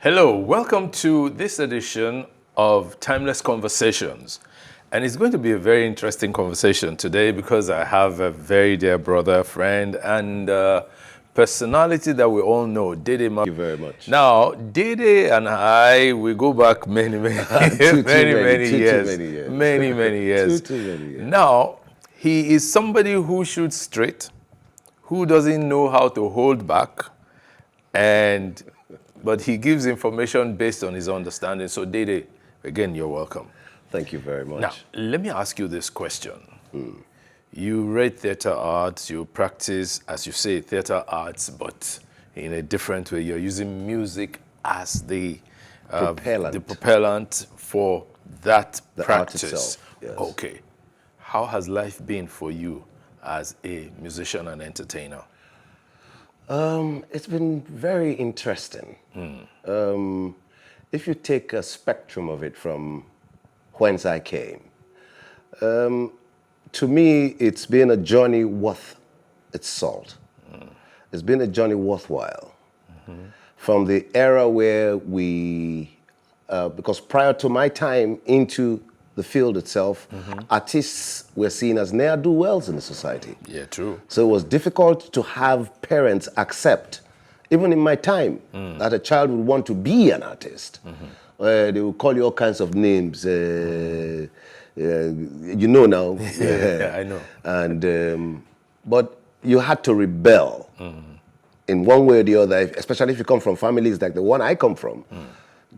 Hello, welcome to this edition of Timeless Conversations. And it's going to be a very interesting conversation today because I have a very dear brother, friend, and personality that we all know, Dede. Thank you very much. Now, Dede and I, we go back many years. Many years. Now, he is somebody who shoots straight, who doesn't know how to hold back, but he gives information based on his understanding. So, Dede, again, you're welcome. Thank you very much. Now, let me ask you this question. You read theater arts, you practice, as you say, theater arts, but in a different way. You're using music as the propellant for that practice. Art itself, yes. Okay. How has life been for you as a musician and entertainer? It's been very interesting. If you take a spectrum of it from whence I came, to me, it's been a journey worth its salt. It's been a journey worthwhile. From the era where because prior to my time into the field itself, artists were seen as ne'er-do-wells in the society. Yeah, true. So it was difficult to have parents accept, even in my time, that a child would want to be an artist. They would call you all kinds of names. You know now. Yeah, I know. And but you had to rebel in one way or the other, especially if you come from families like the one I come from,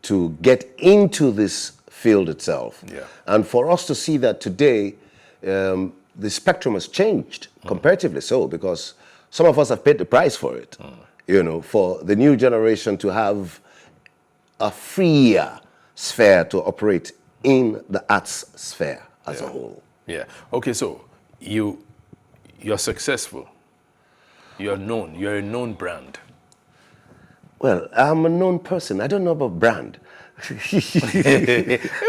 to get into this field itself. Yeah. And for us to see that today, the spectrum has changed comparatively so, because some of us have paid the price for it. You know, for the new generation to have a freer sphere to operate in the arts sphere as a whole. Yeah. Okay, so you're successful. You're known. You're a known brand. Well, I'm a known person. I don't know about brand.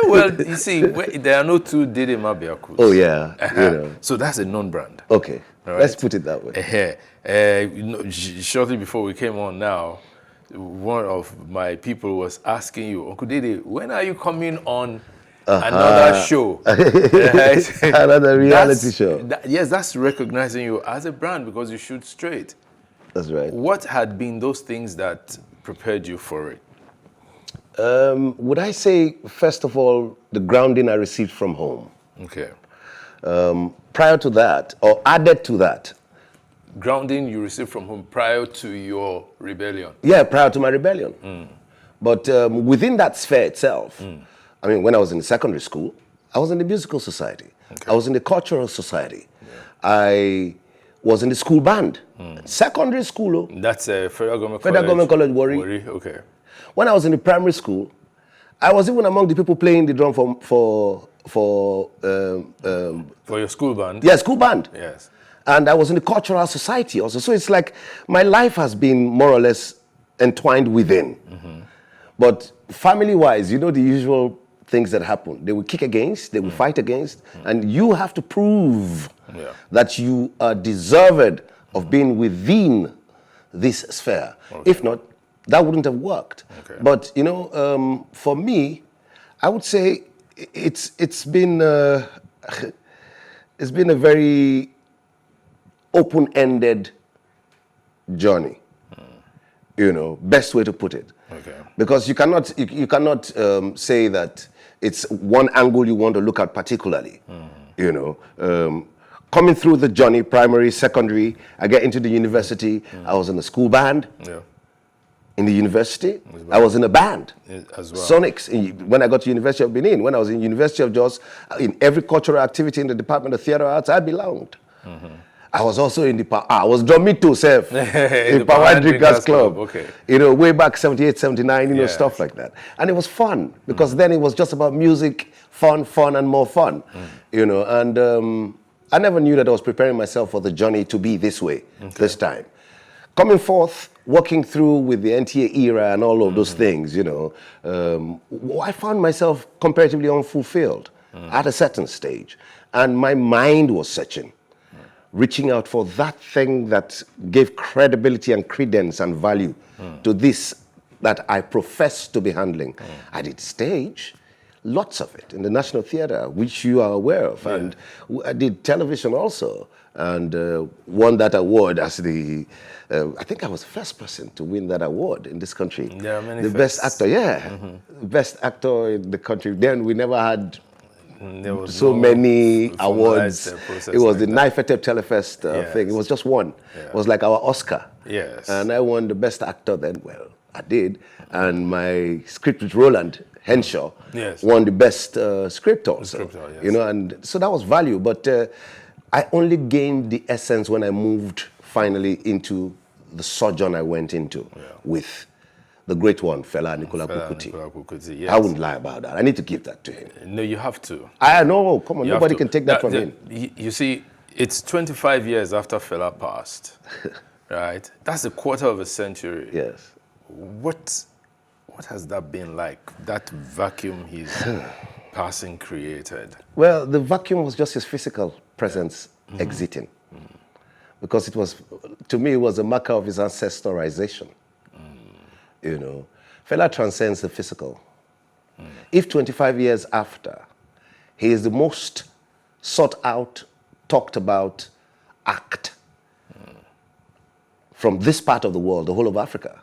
Well, you see, there are no two Dede Mabiakus. Oh, yeah. You know. So that's a known brand. Okay. All Let's right. put it that way. Shortly before we came on now, one of my people was asking you, Uncle Dede, when are you coming on another show? Another reality show. Yes, that's recognizing you as a brand because you shoot straight. That's right. What had been those things that prepared you for it? Would I say, first of all, the grounding I received from home. Okay. Prior to that, or added to that. Grounding you received from home prior to your rebellion? Yeah, prior to my rebellion. But within that sphere itself, I mean, when I was in secondary school, I was in the musical society. Okay. I was in the cultural society. I was in the school band. Secondary school. Oh. That's Federal Government College, Warri. Okay. When I was in the primary school, I was even among the people playing the drum for your school band? Yeah, school band. Yes. And I was in the cultural society also. So it's like my life has been more or less entwined within. But family-wise, you know the usual things that happen. They will kick against, they will fight against, and you have to prove that you are deserved of being within this sphere. Okay. If not, that wouldn't have worked. Okay. But you know, for me, I would say it's been a very open-ended journey. You know, best way to put it. Okay. Because you cannot say that it's one angle you want to look at particularly. You know, coming through the journey, primary, secondary, I get into the university. I was in the school band. Yeah. In the university, I was in a band, as well. Sonics. When I got to University of Benin, when I was in University of Jos, in every cultural activity in the Department of Theatre Arts, I belonged. I was also in I was drum meet to self in Power Drinkers Club. Okay. You know, way back 78, 79, you know, Yes. stuff like that. And it was fun because then it was just about music, fun, and more fun. You know, and I never knew that I was preparing myself for the journey to be this way, this time. Coming forth, working through with the NTA era and all of those things, you know, I found myself comparatively unfulfilled at a certain stage. And my mind was searching, reaching out for that thing that gave credibility and credence and value to this that I profess to be handling. I did stage, lots of it, in the National Theatre, which you are aware of. Yeah. And I did television also, and won that award as the, I think I was the first person to win that award in this country. There are many the firsts. best actor, yeah. Best actor in the country. Then we never had There was so no many formalized, awards. process It was like the that. Naifetep Telefest Yes. thing. It was just one. Yeah. It was like our Oscar. Yes. And I won the best actor then. Well, I did. And my script with Roland Henshaw Yes. won the best script also. Script, yes. You know, and so that was value. But I only gained the essence when I moved finally into the sojourn I went into with the great one, Fela Fela Kuti. Kuti, yes. I wouldn't lie about that. I need to give that to him. No, you have to. I know, come on, You have nobody to. can take that from Now, him. You see, it's 25 years after Fela passed, right? That's a quarter of a century. Yes. What has that been like? That vacuum his passing created. Well, the vacuum was just his physical presence exiting. Because it was, to me, it was a marker of his ancestorialization. You know, Fela transcends the physical. If 25 years after, he is the most sought out, talked about act from this part of the world, the whole of Africa,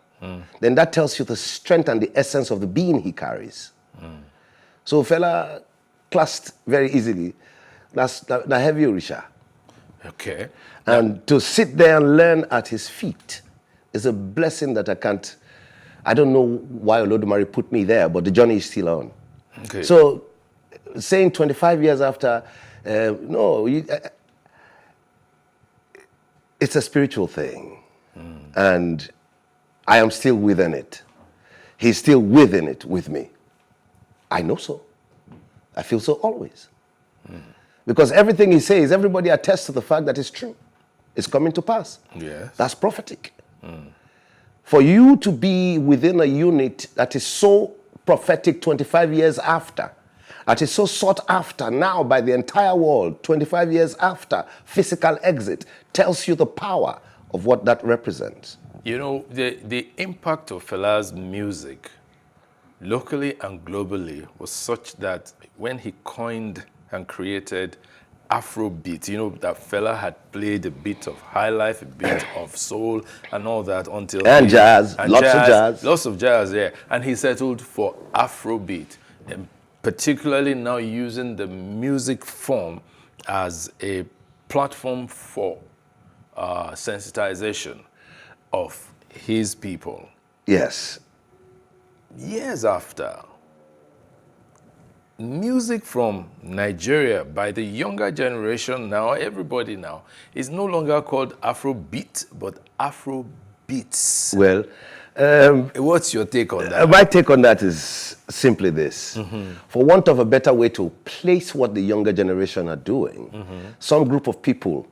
then that tells you the strength and the essence of the being he carries. So Fela classed very easily. That's the heavy Orisha. Okay. And to sit there and learn at his feet is a blessing that I don't know why Olodumare put me there, but the journey is still on. Okay. So saying 25 years after, it's a spiritual thing. And I am still within it. He's still within it with me. I know so. I feel so always. Because everything he says, everybody attests to the fact that it's true. It's coming to pass. Yes. That's prophetic. For you to be within a unit that is so prophetic 25 years after, that is so sought after now by the entire world, 25 years after physical exit, tells you the power of what that represents. You know, the impact of Fela's music, locally and globally, was such that when he coined and created Afrobeat, you know, that Fela had played a bit of high life, a bit of soul, and all that until... And jazz, lots of jazz. Lots of jazz, yeah. And he settled for Afrobeat, and particularly now using the music form as a platform for sensitization of his people. Yes. Years after, music from Nigeria by the younger generation now, everybody now, is no longer called Afrobeat, but Afrobeats. Well, What's your take on that? my take on that is simply this. For want of a better way to place what the younger generation are doing, some group of people,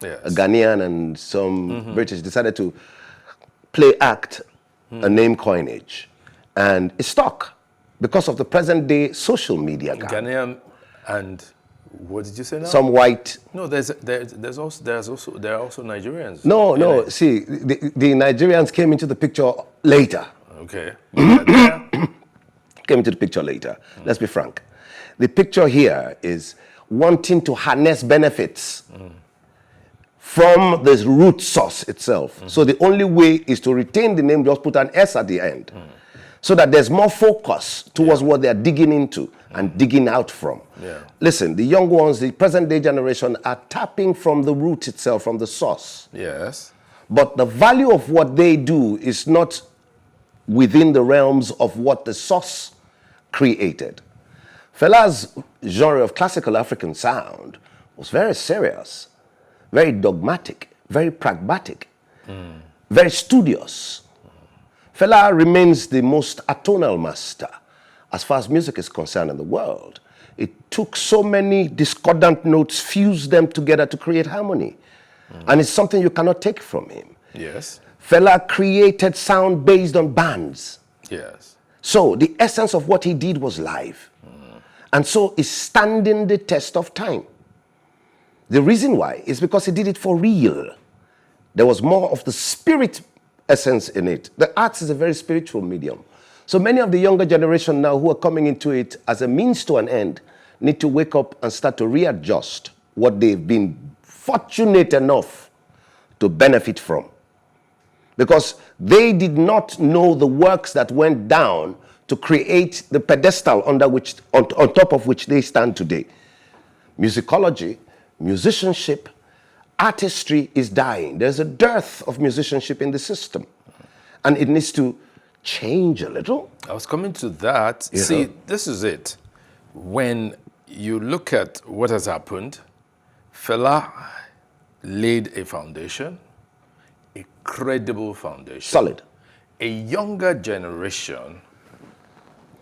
Yes. a Ghanaian and some British, decided to play act a name coinage. And it stuck because of the present day social media gap. Ghanaian and what did you say now? Some white. No, there are also Nigerians. No, in no. it. See, the Nigerians came into the picture later. Okay. Yeah. Came into the picture later. Let's be frank. The picture here is wanting to harness benefits from the root source itself. So the only way is to retain the name, just put an S at the end. So that there's more focus towards what they're digging into and digging out from. Yeah. Listen, the young ones, the present day generation are tapping from the root itself, from the source. Yes. But the value of what they do is not within the realms of what the source created. Fela's genre of classical African sound was very serious, very dogmatic, very pragmatic, very studious. Fela remains the most atonal master as far as music is concerned in the world. It took so many discordant notes, fused them together to create harmony. And it's something you cannot take from him. Yes. Fela created sound based on bands. Yes. So the essence of what he did was live. And so it's standing the test of time. The reason why is because he did it for real. There was more of the spirit essence in it. The arts is a very spiritual medium. So many of the younger generation now who are coming into it as a means to an end need to wake up and start to readjust what they've been fortunate enough to benefit from. Because they did not know the works that went down to create the pedestal under which, on top of which they stand today. Musicology, musicianship, artistry is dying. There's a dearth of musicianship in the system. And it needs to change a little. I was coming to that. Yeah. See, this is it. When you look at what has happened, Fela laid a foundation, a credible foundation. Solid. A younger generation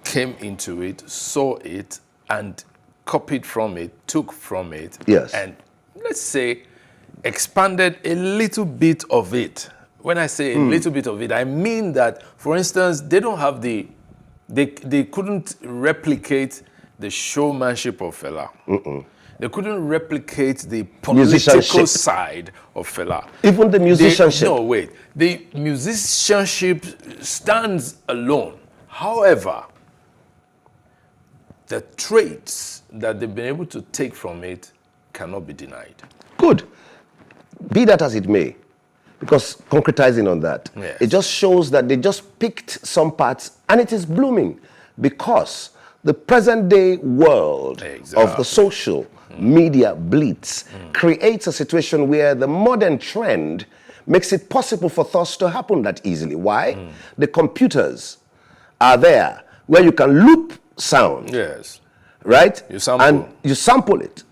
came into it, saw it, and copied from it, took from it, Yes. and let's say expanded a little bit of it. When I say a little bit of it, I mean that, for instance, they don't have they couldn't replicate the showmanship of Fela. They couldn't replicate the political side of Fela. Even the musicianship. No, wait. The musicianship stands alone. However, the traits that they've been able to take from it cannot be denied. Good. Be that as it may, because concretizing on that, Yes. it just shows that they just picked some parts and it is blooming, because the present day world of the social media blitz creates a situation where the modern trend makes it possible for thoughts to happen that easily. Why? The computers are there where you can loop sound. Yes. Right? You sample. And you sample it,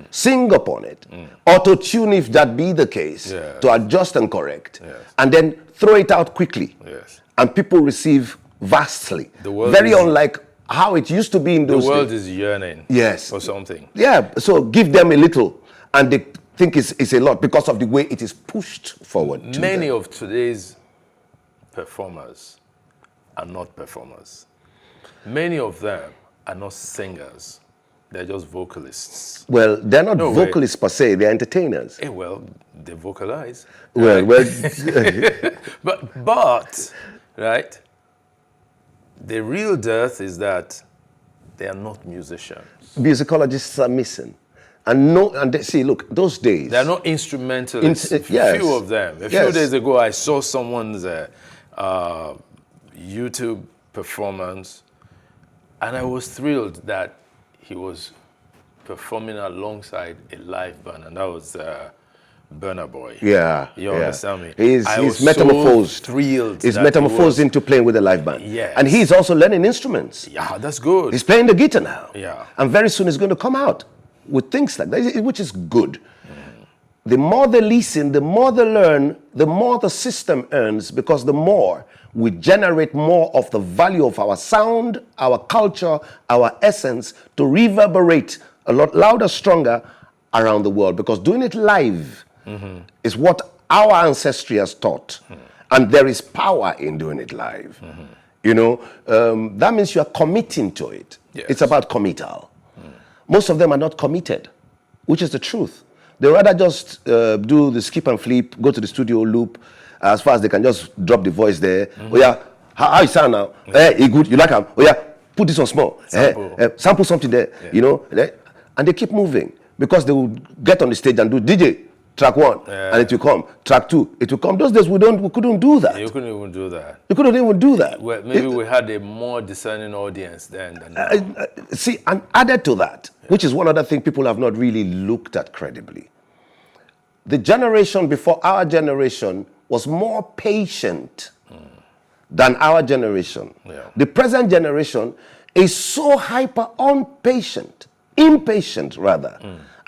sing upon it, auto-tune if that be the case, Yes. to adjust and correct, Yes. and then throw it out quickly. Yes. And people receive vastly. The world Very is- unlike how it used to be in The those world days. is yearning Yes. for something. Yeah, so give them a little, and they think it's a lot because of the way it is pushed forward. Many of today's performers are not performers. Many of them are not singers. They're just vocalists. Well, they're not No way. vocalists per se, they're entertainers. Well, they vocalize. Well, But, right, the real dearth is that they are not musicians. musicologists are missing. And they, see, look, those days. They are not instrumentalists. Yes. Few of them. A few Yes. days ago, I saw someone's YouTube performance, and I was thrilled that he was performing alongside a live band, and that was Burna Boy. Yeah. You yeah. understand me? He's I was metamorphosed. So thrilled. He's that metamorphosed he was- into playing with a live band. Yes. And he's also learning instruments. Yeah, that's good. He's playing the guitar now. Yeah. And very soon he's going to come out with things like that, which is good. The more they listen, the more they learn, the more the system earns, because the more we generate more of the value of our sound, our culture, our essence to reverberate a lot louder, stronger around the world. Because doing it live is what our ancestry has taught. And there is power in doing it live. You know, that means you are committing to it. Yes. It's about committal. Most of them are not committed, which is the truth. They rather just do the skip and flip, go to the studio loop, as far as they can just drop the voice there. Oh yeah, how you sound now? Hey, good, you like him? Oh yeah, put this on small. Sample. Sample something there, you know. And they keep moving because they will get on the stage and do DJ, track 1, and it will come. Track 2, it will come. Those days we couldn't do that. You couldn't even do that. You couldn't even do that. Well, maybe we had a more discerning audience then than now. See, and added to that, which is one other thing people have not really looked at credibly. The generation before our generation was more patient than our generation. Yeah. The present generation is so hyper impatient rather,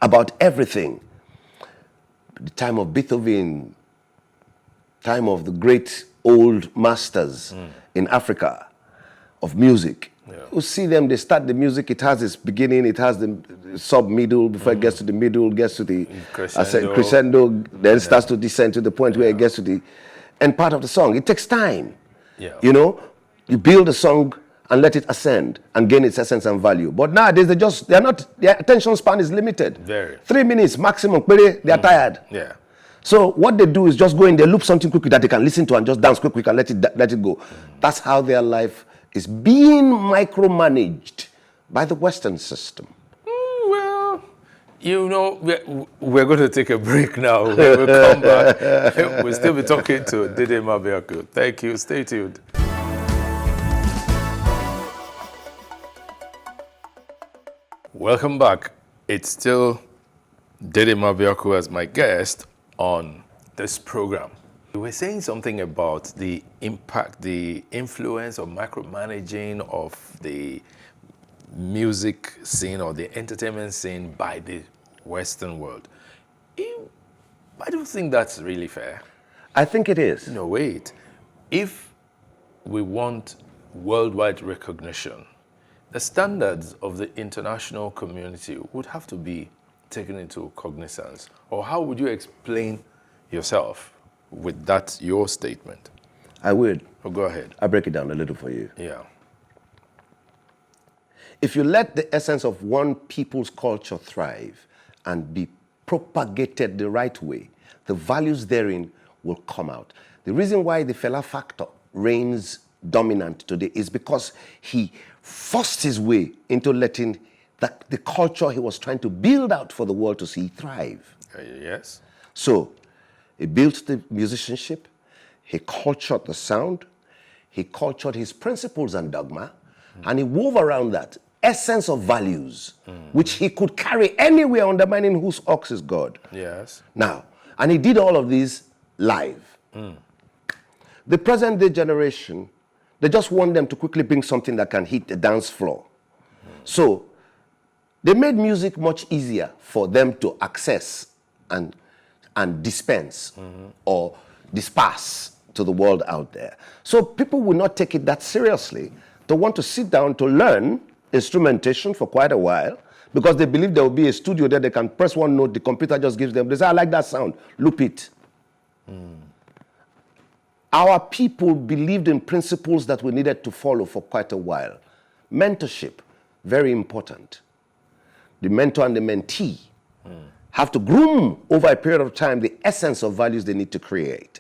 about everything. The time of Beethoven, time of the great old masters in Africa of music. Yeah. You see them, they start the music, it has its beginning, it has the sub-middle, before it gets to the middle, gets to the crescendo, then starts to descend to the point where it gets to the end part of the song. It takes time. Yeah. You know, you build a song and let it ascend and gain its essence and value. But nowadays, their attention span is limited. Very. 3 minutes maximum, they are tired. Yeah. So what they do is just go in there, loop something quickly that they can listen to and just dance quick and let it go. That's how their life is being micromanaged by the Western system. Well, you know, we're going to take a break now. We'll come back. We'll still be talking to Dede Mabiaku. Thank you. Stay tuned. Welcome back. It's still Dede Mabiaku as my guest on this program. We were saying something about the impact, the influence of micromanaging of the music scene or the entertainment scene by the Western world. I don't think that's really fair. I think it is. No, wait. If we want worldwide recognition, the standards of the international community would have to be taken into cognizance. Or how would you explain yourself with that, your statement? I would. Oh, go ahead. I'll break it down a little for you. Yeah. If you let the essence of one people's culture thrive and be propagated the right way, the values therein will come out. The reason why the Fela factor reigns dominant today is because he forced his way into letting the culture he was trying to build out for the world to see thrive. Yes. So he built the musicianship, he cultured the sound, he cultured his principles and dogma, and he wove around that essence of values, which he could carry anywhere, undermining whose ox is God. Yes. Now, and he did all of these live. The present day generation, they just want them to quickly bring something that can hit the dance floor. So they made music much easier for them to access and dispense or disperse to the world out there. So people will not take it that seriously to want to sit down to learn instrumentation for quite a while, because they believe there will be a studio there they can press one note, the computer just gives them, they say, I like that sound, loop it. Our people believed in principles that we needed to follow for quite a while. Mentorship, very important. The mentor and the mentee have to groom over a period of time the essence of values they need to create.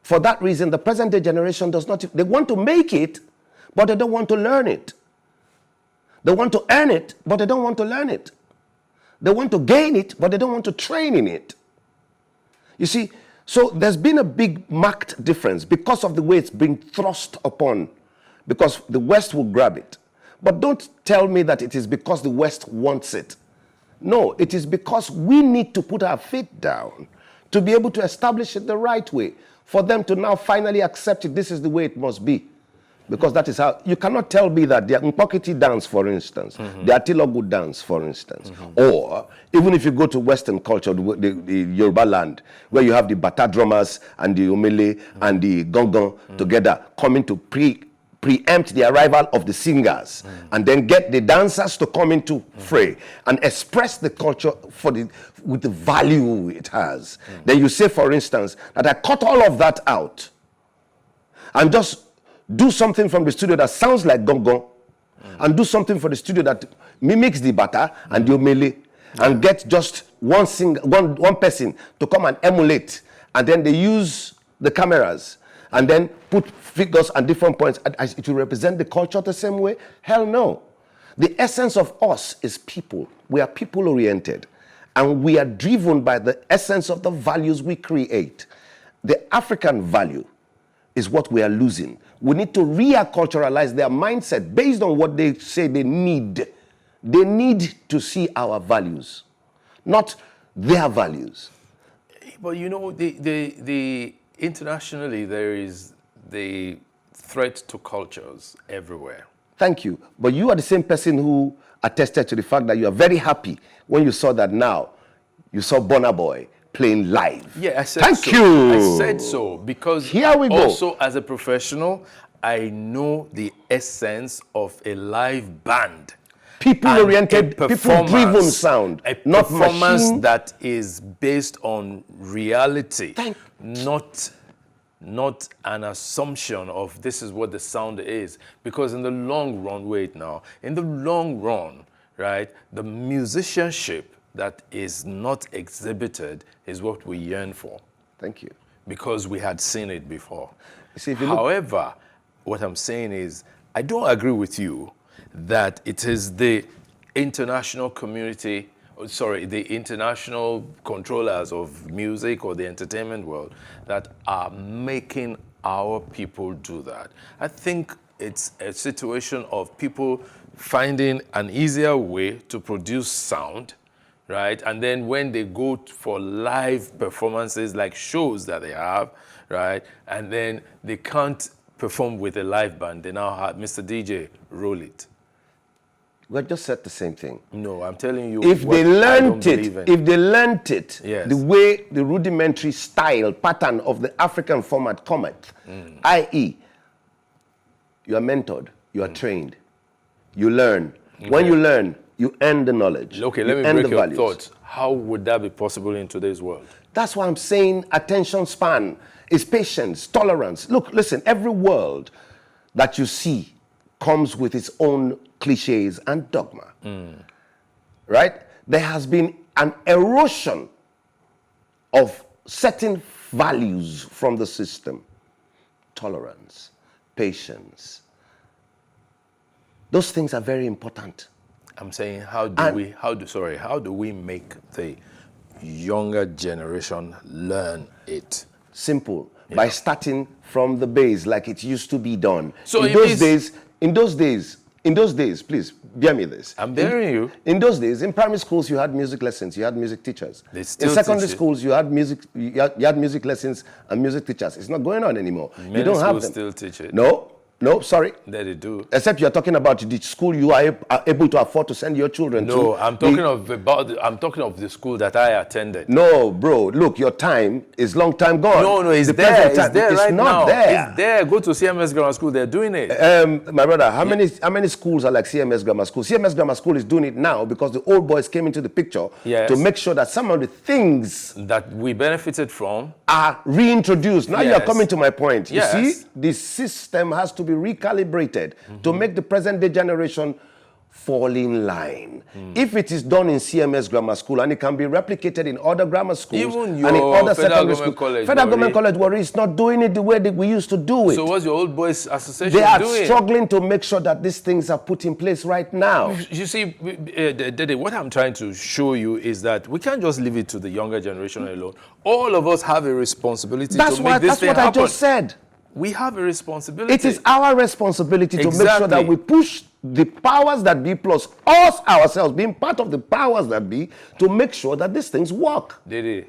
For that reason, the present day generation does not, they want to make it, but they don't want to learn it. They want to earn it, but they don't want to learn it. They want to gain it, but they don't want to train in it. You see, so there's been a big marked difference because of the way it's been thrust upon, because the West will grab it. But don't tell me that it is because the West wants it. No, it is because we need to put our feet down to be able to establish it the right way, for them to now finally accept it. This is the way it must be. Because that is how, you cannot tell me that the Mpokiti dance, for instance, the Atilogu dance, for instance, or even if you go to Western culture, the Yoruba land, where you have the Bata drummers and the Omele and the Gongon together coming to preempt the arrival of the singers and then get the dancers to come into fray and express the culture with the value it has. Then you say, for instance, that I cut all of that out and just do something from the studio that sounds like Gongon and do something for the studio that mimics the Bata and the Omele and get just one person to come and emulate, and then they use the cameras and then put figures and different points. It will represent the culture the same way? Hell no. The essence of us is people. We are people-oriented, and we are driven by the essence of the values we create. The African value is what we are losing. We need to reculturalize their mindset based on what they say they need. They need to see our values, not their values. But you know, the internationally, there is the threat to cultures everywhere. Thank you. But you are the same person who attested to the fact that you are very happy when you saw that now you saw Burna Boy playing live. Yeah, I said Thank so. you. I said so because here we go. Also, as a professional, I know the essence of a live band. People-oriented, people-driven sound. A not performance machine. that is based on reality, not an assumption of this is what the sound is. Because in the long run, right, the musicianship that is not exhibited is what we yearn for. Thank you. Because we had seen it before. You see, if you look- However, what I'm saying is, I don't agree with you that it is the international community, the international controllers of music or the entertainment world that are making our people do that. I think it's a situation of people finding an easier way to produce sound, right? And then when they go for live performances, like shows that they have, right? And then they can't perform with a live band. They now have Mr. DJ, roll it. We just said the same thing. No, I'm telling you. If they learned it, Yes. the way the rudimentary style pattern of the African format cometh, i.e., you are mentored, you are trained, you learn. Okay. When you learn, you earn the knowledge. Okay, let me break your thoughts. How would that be possible in today's world? That's why I'm saying attention span is patience, tolerance. Look, listen, every world that you see comes with its own cliches and dogma. Right? There has been an erosion of certain values from the system. Tolerance, patience. Those things are very important. I'm saying, how do we make the younger generation learn it? Simple. By starting from the base like it used to be done. So in those days, please, bear me this. I'm bearing you. In those days, in primary schools, you had music lessons, you had music teachers. They still in secondary teach it. schools, you had music lessons and music teachers. It's not going on anymore. Many you don't have them. still teach it. No, sorry. That they do. Except you're talking about the school you are able to afford to send your children to. No, I'm talking of the school that I attended. No, bro. Look, your time is long time gone. No, it's The there. present It's time, there right not now. there. It's there. Go to CMS Grammar School. They're doing it. My brother, how many schools are like CMS Grammar School? CMS Grammar School is doing it now because the old boys came into the picture to make sure that some of the things that we benefited from are reintroduced. Now you are coming to my point. Yes. You see, the system has to be recalibrated to make the present day generation fall in line. If it is done in CMS Grammar School and it can be replicated in other grammar schools Even and in other Federal secondary schools, Federal Government College Warri is not doing it the way that we used to do it. So what's your old boys association They are doing? struggling to make sure that these things are put in place right now. You see, Dede, what I'm trying to show you is that we can't just leave it to the younger generation alone. All of us have a responsibility to make this thing happen. That's what I just said. We have a responsibility. It is our responsibility to make sure that we push the powers that be plus us ourselves, being part of the powers that be, to make sure that these things work. Dede,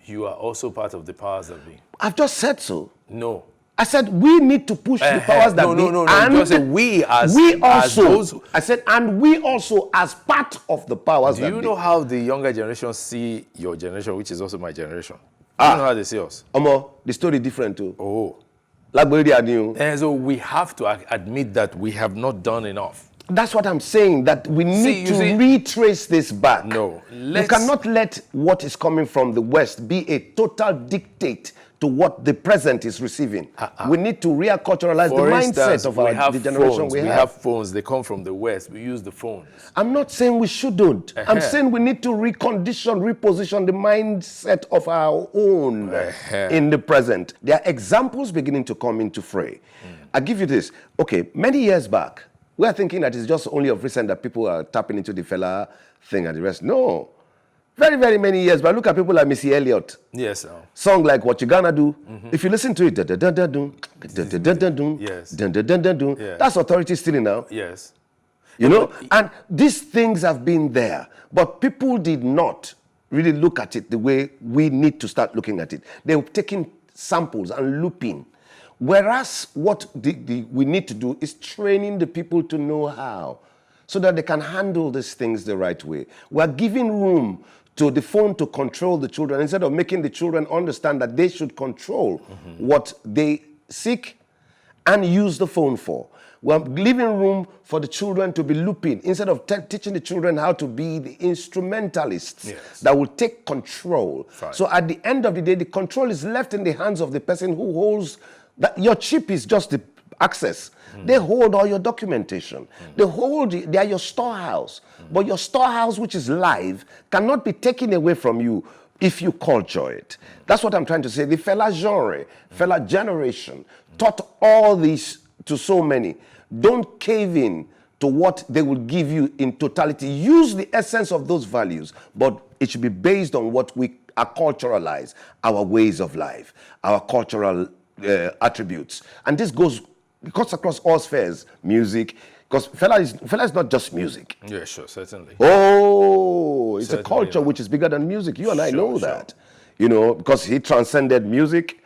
you are also part of the powers that be. I've just said so. No. I said we need to push the powers that be. No. And Just say we also, I said, and we also as part of the powers that be. Do you know how the younger generation see your generation, which is also my generation? Do you know how they see us? The story different too. Oh. And so we have to admit that we have not done enough. That's what I'm saying, that we need to retrace this back. No. You cannot let what is coming from the West be a total dictate to what the present is receiving. We need to reculturalize the mindset of the generation we have. We have phones. They come from the West. We use the phones. I'm not saying we shouldn't. I'm saying we need to reposition the mindset of our own in the present. There are examples beginning to come into fray. I'll give you this. Okay, many years back, we are thinking that it's just only of recent that people are tapping into the Fela thing and the rest. No. Very, very many years, but look at people like Missy Elliott. Yes, sir. Song like What You Gonna Do. If you listen to it, that's authority stealing now. Yes. You know, and these things have been there, but people did not really look at it the way we need to start looking at it. They were taking samples and looping. Whereas what we need to do is training the people to know how, so that they can handle these things the right way. We are giving room to the phone to control the children instead of making the children understand that they should control what they seek and use the phone for. We are leaving room for the children to be looping instead of teaching the children how to be the instrumentalists that will take control. Fine. So at the end of the day, the control is left in the hands of the person who holds that. Your chip is just access. They hold all your documentation. They are your storehouse. But your storehouse, which is live, cannot be taken away from you if you culture it. That's what I'm trying to say. The Fela genre, Fela generation, taught all this to so many. Don't cave in to what they will give you in totality. Use the essence of those values, but it should be based on what we are culturalized, our ways of life, our cultural attributes. And this goes across all spheres, music, because Fela is not just music. Yeah, sure, certainly. Oh, it's Certainly, a culture yeah. which is bigger than music. You and I Sure, know sure. that. You know, because he transcended music,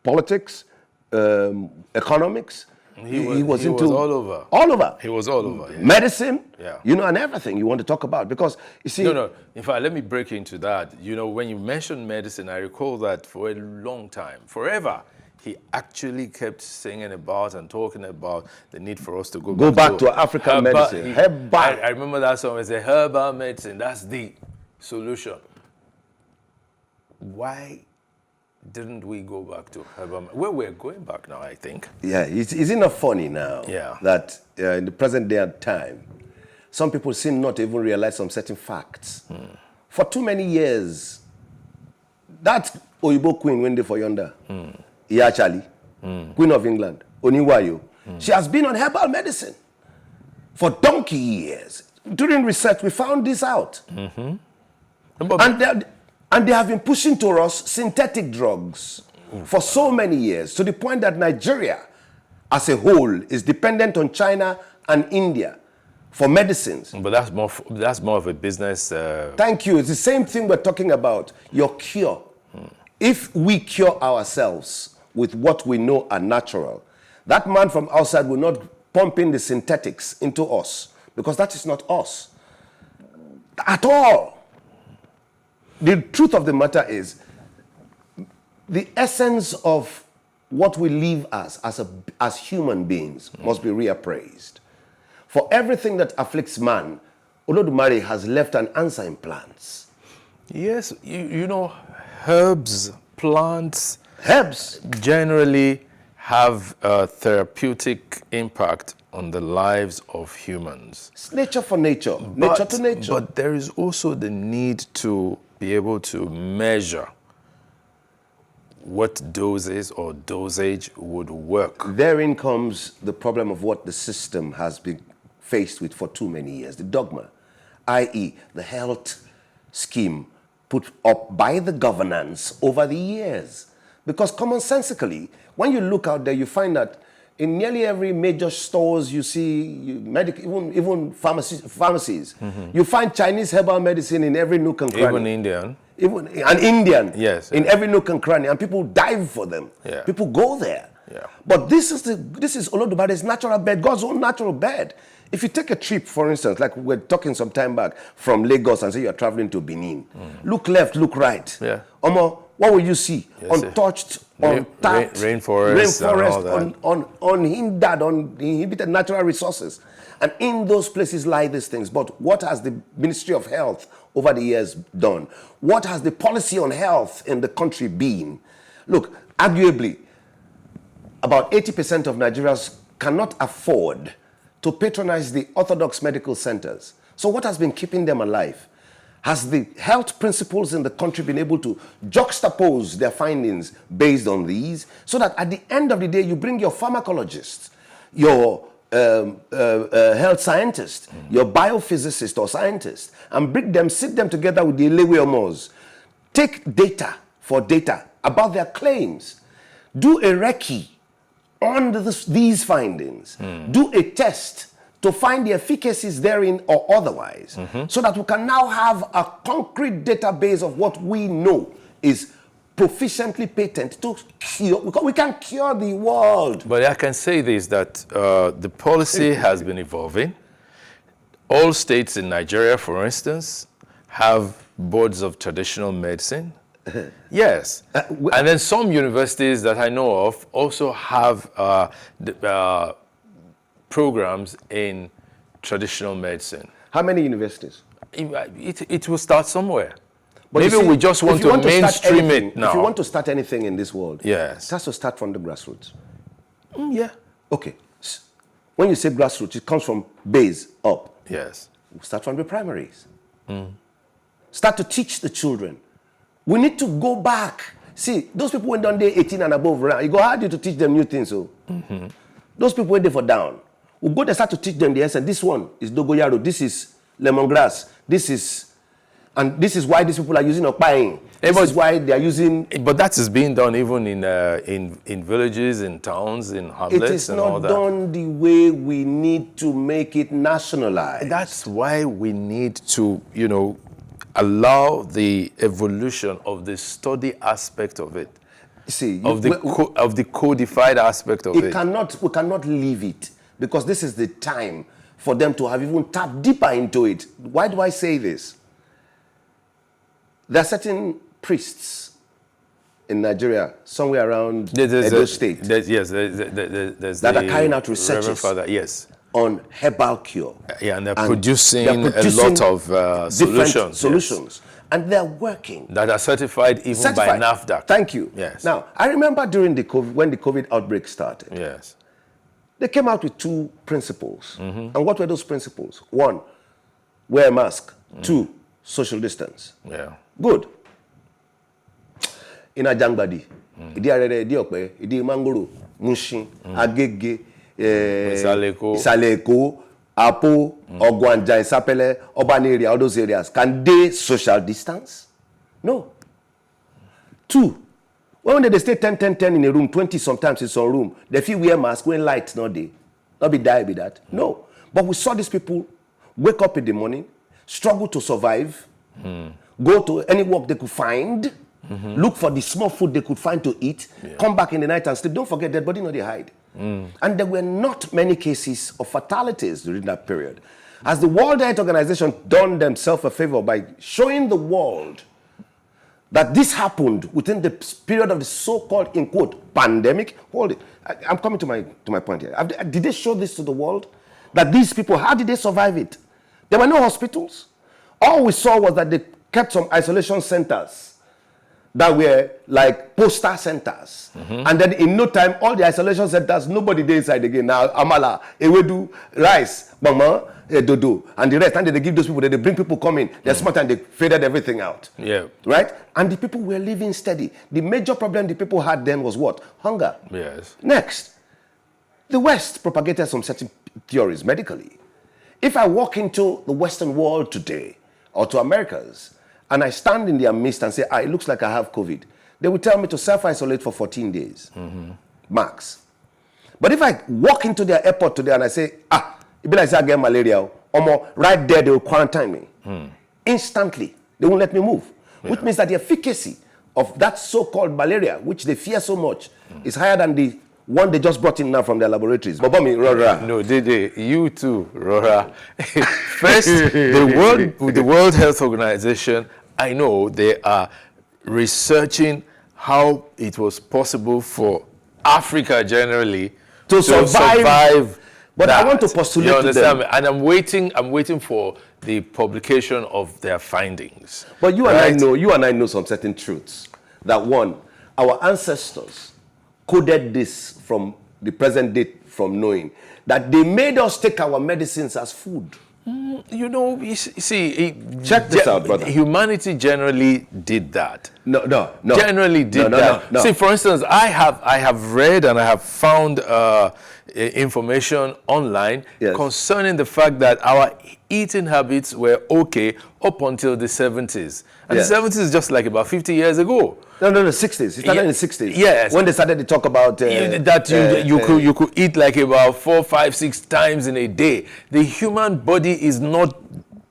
politics, economics. He was into all over. All over. He was all over. Yeah. Medicine, Yeah. you know, and everything you want to talk about. Because, you see... No. In fact, let me break into that. You know, when you mentioned medicine, I recall that for a long time, forever, he actually kept singing about and talking about the need for us to go back to African medicine. Herbal. I remember that song. It's a herbal medicine. That's the solution. Why didn't we go back to herbal? Well, we're going back now, I think. Yeah, isn't it funny now Yeah. that in the present day and time, some people seem not to even realize some certain facts. For too many years, that Oyibo queen went there for yonder, Iyachali, Queen of England, Oniwayo, she has been on herbal medicine for donkey years. During research, we found this out. And they have been pushing to us synthetic drugs for so many years, to the point that Nigeria as a whole is dependent on China and India for medicines. But that's more of a business. Thank you. It's the same thing we're talking about, your cure. If we cure ourselves with what we know are natural, that man from outside will not pump in the synthetics into us, because that is not us at all. The truth of the matter is, the essence of what we live as human beings must be reappraised. For everything that afflicts man, Olodumare has left an answer in plants. Yes, you know, herbs, plants, generally have a therapeutic impact on the lives of humans. It's nature for nature, nature to nature. But there is also the need to be able to measure what doses or dosage would work. Therein comes the problem of what the system has been faced with for too many years, the dogma, i.e. the health scheme put up by the governance over the years. Because commonsensically, when you look out there, you find that in nearly every major stores you see, even pharmacies, you find Chinese herbal medicine in every nook and cranny. Even Indian. Even an Indian, yes, in every nook and cranny, and people dive for them. Yeah. People go there. Yeah. But this is Olodubare's natural bed, God's own natural bed. If you take a trip, for instance, like we're talking some time back, from Lagos and say you're traveling to Benin, look left, look right. Yeah. Omo, what will you see? Yes, untouched, untapped, rainforest, unhindered, uninhibited natural resources. And in those places lie these things. But what has the Ministry of Health over the years done? What has the policy on health in the country been? Look, arguably, about 80% of Nigerians cannot afford to patronize the orthodox medical centers. So what has been keeping them alive? Has the health principles in the country been able to juxtapose their findings based on these, so that at the end of the day, you bring your pharmacologist, your health scientist, your biophysicist or scientist, and sit them together with the Ilewe Omos, take data for data about their claims, do a recce on these findings, do a test to find the efficacies therein or otherwise, so that we can now have a concrete database of what we know is proficiently patent to cure. We can cure the world. But I can say this, that the policy has been evolving. All states in Nigeria, for instance, have boards of traditional medicine. Yes. And then some universities that I know of also have programs in traditional medicine. How many universities? It will start somewhere. But maybe we just want to mainstream it now. If you want to start anything in this world, yes, it has to start from the grassroots. Yeah. Okay. When you say grassroots, it comes from base up. Yes. We start from the primaries. Start to teach the children. We need to go back. See, those people went down there 18 and above, you go hard to teach them new things. So those people went there for down. We go there, start to teach them the essence. This one is dogoyaro. This is lemongrass. This is why these people are using okpaing. This is why they are using. But that is being done even in villages, in towns, in hamlets, and all that. It is not done the way we need to make it nationalized. That's why we need to, allow the evolution of the study aspect of it. See, of the codified aspect of it. We cannot leave it, because this is the time for them to have even tapped deeper into it. Why do I say this? There are certain priests in Nigeria, somewhere around Edo State, that are carrying out researches on herbal cure. And they're producing a lot of solutions. And they're working. That are certified by NAFDAC. Thank you. Yes. Now, I remember during when the COVID outbreak started. Yes. They came out with 2 principles. And what were those principles? 1, wear a mask. 2, social distance. Yeah. Good. In Ajangbadi, Idi Arere, Idi Okpe, Idi Mangoro, Mushin, Agege, Isaleko, Apo, Ogwanja, Isapele, urban area, all those areas. Can they social distance? No. 2, when they stay 10 in a room, 20 sometimes in some room, they feel wear mask when light not there. Not be die with that. No. But we saw these people wake up in the morning, struggle to survive, go to any work they could find, look for the small food they could find to eat, come back in the night and sleep. Don't forget, dead body not they hide. And there were not many cases of fatalities during that period. As the World Health Organization done themselves a favor by showing the world that this happened within the period of the so-called, in quote, pandemic. Hold it. I'm coming to my point here. Did they show this to the world? That these people, how did they survive it? There were no hospitals. All we saw was that they kept some isolation centers that were like poster centers. And then in no time, all the isolation centers, nobody there inside again. Now, amala, ewedu, rice, mama, dodo, and the rest. And then they give those people, they bring people coming. They're smart and they faded everything out. Yeah. Right? And the people were living steady. The major problem the people had then was what? Hunger. Yes. Next, the West propagated some certain theories medically. If I walk into the Western world today, or to Americas, and I stand in their midst and say, it looks like I have COVID, they will tell me to self-isolate for 14 days, max. But if I walk into their airport today and I say, it be like I get malaria, right there they will quarantine me. Instantly, they won't let me move. Which means that the efficacy of that so-called malaria, which they fear so much, is higher than the one they just brought in now from their laboratories. No, Dede, you too, Rora. First, the World Health Organization, I know they are researching how it was possible for Africa generally to survive. But that. I want to postulate you understand to them. And I'm waiting for the publication of their findings. But you and I know some certain truths. That one, our ancestors coded this from the present date from knowing that they made us take our medicines as food. You see, check this out, brother. Humanity generally did that. No. Generally did that. No. See, for instance, I have read and I have found information online concerning the fact that our eating habits were okay up until the 70s. And the 70s is just like about 50 years ago. No, 60s. It started in the 60s. Yes. When they started to talk about... you could eat like about 4, 5, 6 times in a day. The human body is not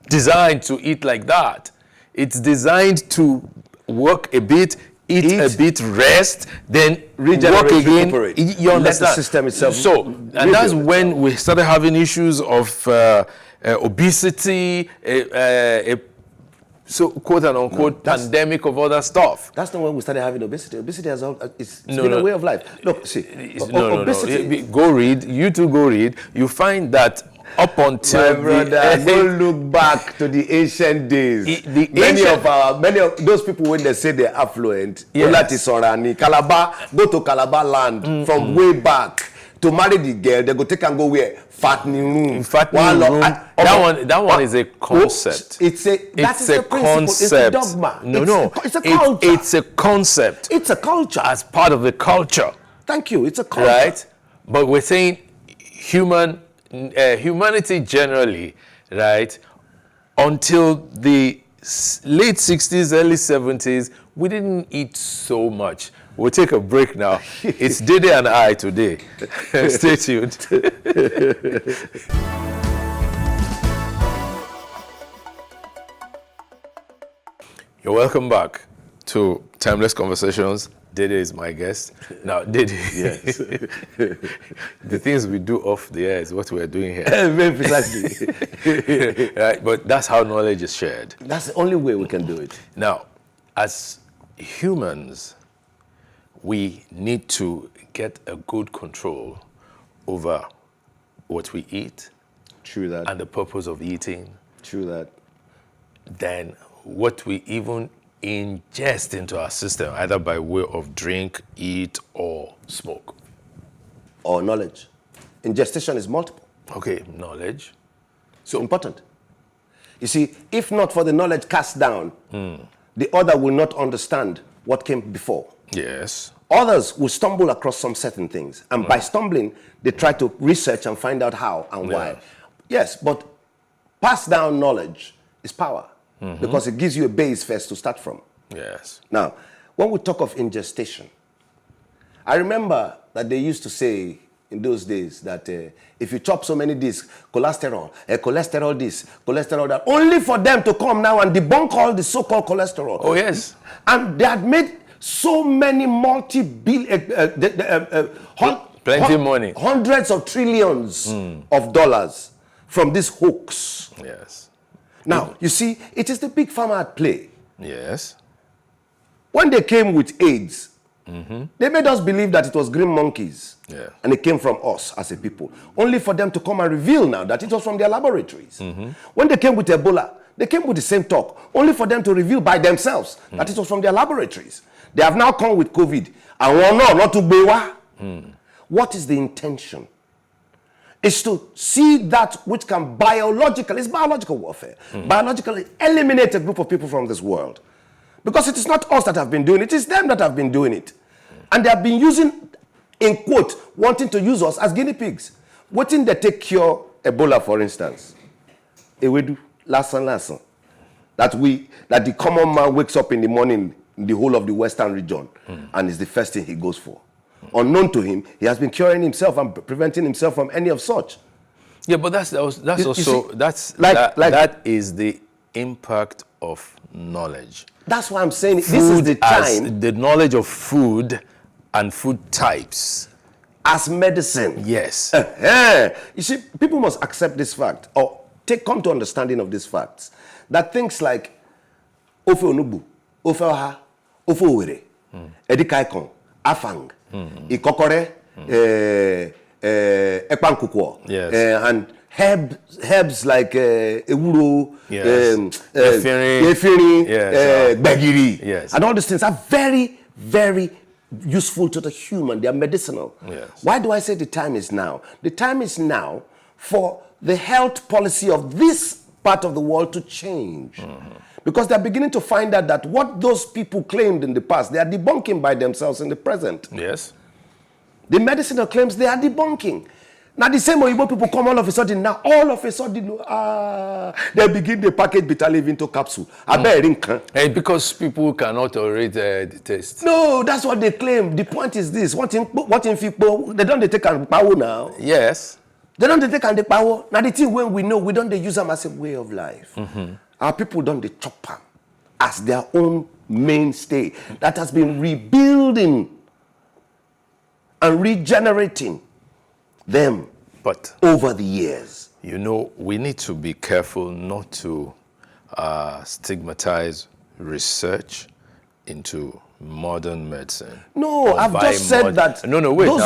designed to eat like that. It's designed to work a bit, eat a bit, rest, then regenerate, work again. Recuperate. You understand? Let the system itself. So, and that's when we started having issues of obesity, so quote and unquote pandemic of other stuff. That's not when we started having obesity. Obesity has it's been a way of life. Look, see, obesity. Go read. You too go read. You find that up until my brother, go look back to the ancient days. Many of those people when they say they're affluent, Calabar, go to Calabar land from way back. to marry the girl, they go take and go where? Fattening room. Fattening room. That one is a concept. It's a concept. It's a dogma. It's a culture. It's a concept. It's a culture. As part of the culture. Thank you. It's a culture. Right? But we're saying humanity generally, right? Until the late 60s, early 70s, we didn't eat so much. We'll take a break now. It's Dede and I today. Stay tuned. You're welcome back to Timeless Conversations. Dede is my guest. Now, Dede, yes. The things we do off the air is what we're doing here. Very precisely. Right? But that's how knowledge is shared. That's the only way we can do it. Now, as humans, we need to get a good control over what we eat. True that. And the purpose of eating. True that. Then what we even ingest into our system, either by way of drink, eat, or smoke. Or knowledge. Ingestion is multiple. Okay, knowledge. So important. You see, if not for the knowledge cast down, the other will not understand what came before. Yes. Others will stumble across some certain things. And by stumbling, they try to research and find out how and why. Yes, but passed down knowledge is power. Because it gives you a base first to start from. Yes. Now, when we talk of ingestion, I remember that they used to say in those days that if you chop so many this, cholesterol this, cholesterol that, only for them to come now and debunk all the so-called cholesterol. Oh, yes. And they had made so many plenty money. Hundreds of trillions of dollars from this hoax. Yes. Now, you see, it is the big pharma at play. Yes. When they came with AIDS, they made us believe that it was green monkeys. Yeah. And it came from us as a people. Only for them to come and reveal now that it was from their laboratories. When they came with Ebola, they came with the same talk. Only for them to reveal by themselves that it was from their laboratories. They have now come with COVID. And one no, not to Bewa. What is the intention? Is to see that which can biologically, it's biological warfare, biologically eliminate a group of people from this world. Because it is not us that have been doing it, it is them that have been doing it. And they have been using, in quote, wanting to use us as guinea pigs. Waiting they take cure Ebola, for instance. Ewedu, lesson. That the common man wakes up in the morning in the whole of the Western region, and is the first thing he goes for. Unknown to him, he has been curing himself and preventing himself from any of such. Yeah, but that is the impact of knowledge. That's why I'm saying this is the time. The knowledge of food and food types. As medicine. Yes. You see, people must accept this fact or come to understanding of these facts. That things like ofe onubu, ofe oha, ofe owere, edikaikon, afang, ikokore, ekpankukwo, and herbs like ewuro, efiri, gbegiri, and all these things are very, very useful to the human. They are medicinal. Yes. Why do I say the time is now? The time is now for the health policy of this part of the world to change. Because they're beginning to find out that what those people claimed in the past, they are debunking by themselves in the present. Yes. The medicinal claims they are debunking. Now the same Oyibo people come all of a sudden, they begin to package bitter leaf into capsule. Hey, because people cannot tolerate the taste. No, that's what they claim. The point is this: what in people they don't take and power now. Yes. They don't take and power. Now the thing when we know we don't use them as a way of life. Our people don't chop them as their own mainstay that has been rebuilding and regenerating them over the years. You know, we need to be careful not to stigmatize research into modern medicine. No, I've just said that those